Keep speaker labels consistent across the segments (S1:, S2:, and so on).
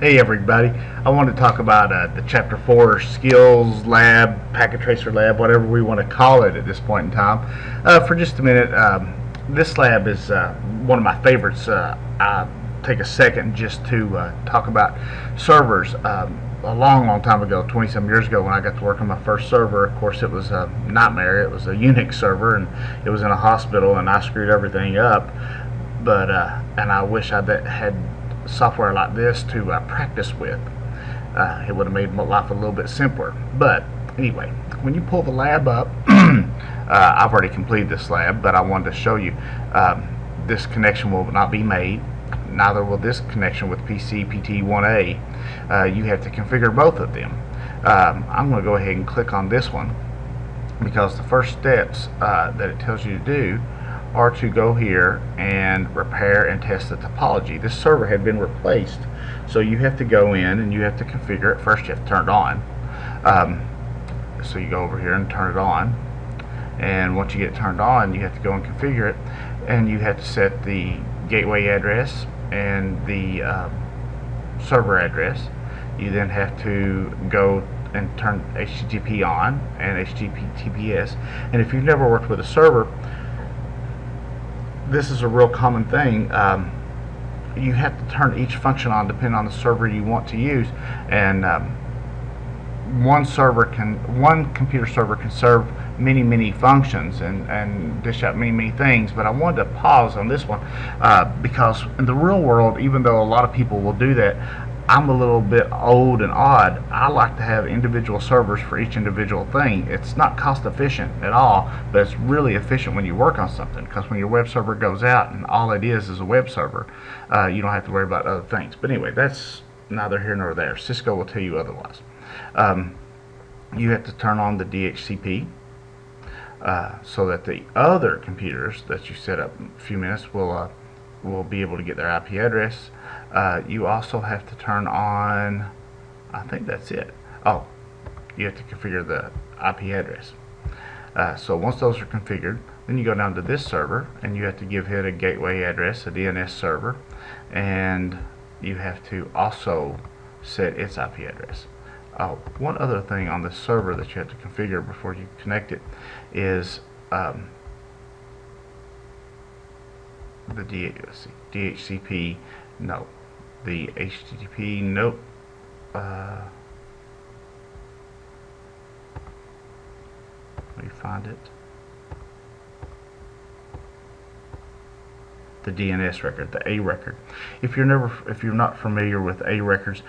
S1: Hey everybody, I want to talk about the chapter 4 skills lab, packet tracer lab, whatever we want to call it at this point in time. For just a minute, this lab is one of my favorites. I take a second just to talk about servers. A long time ago, 20 some years ago, when I got to work on my first server, of course it was a nightmare. It was a Unix server and it was in a hospital and I screwed everything up. But and I wish I had software like this to practice with. It would have made my life a little bit simpler. But anyway, when you pull the lab up, I've already completed this lab, but I wanted to show you this connection will not be made. Neither will this connection with PC PT1A. You have to configure both of them. I'm going to go ahead and click on this one because the first steps that it tells you to do are to go here and repair and test the topology. This server had been replaced, so you have to go in and you have to configure it. First you have to turn it on. So you go over here and turn it on, and once you get it turned on, you have to go and configure it, and you have to set the gateway address and the server address. You then have to go and turn HTTP on and HTTPS. And if you've never worked with a server, this is a real common thing. You have to turn each function on depending on the server you want to use, and one computer server can serve many functions and dish out many things. But I wanted to pause on this one because in the real world, even though a lot of people will do that, I'm a little bit old and odd. I like to have individual servers for each individual thing. It's not cost efficient at all, but it's really efficient when you work on something, because when your web server goes out and all it is a web server, you don't have to worry about other things. But anyway, that's neither here nor there. Cisco will tell you otherwise. You have to turn on the DHCP so that the other computers that you set up in a few minutes will be able to get their IP address. You also have to turn on, I think that's it. Oh, you have to configure the IP address. So once those are configured, then you go down to this server and you have to give it a gateway address, a DNS server, and you have to also set its IP address. One other thing on this server that you have to configure before you connect it is the DHCP, no. The HTTP, nope. Let me find it. The DNS record, the A record. If you're not familiar with A records,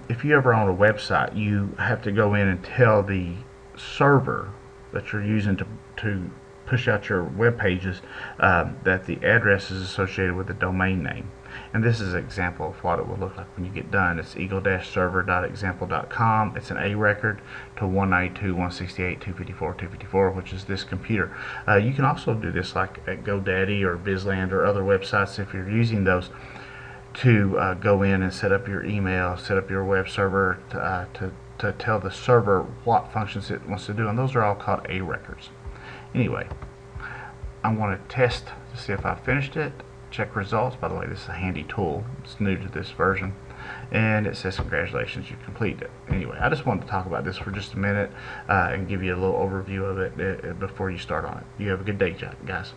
S1: if you ever own a website, you have to go in and tell the server that you're using to push out your web pages that the address is associated with the domain name. And this is an example of what it will look like when you get done. It's eagle-server.example.com. It's an A record to 192.168.254.254, which is this computer. You can also do this like at GoDaddy or Bizland or other websites if you're using those, to go in and set up your email, set up your web server to tell the server what functions it wants to do, and those are all called A records. Anyway, I want to test to see if I finished it. Check results. By the way, this is a handy tool. It's new to this version, and it says congratulations, you completed it. Anyway, I just wanted to talk about this for just a minute and give you a little overview of it before you start on it. You have a good day, guys.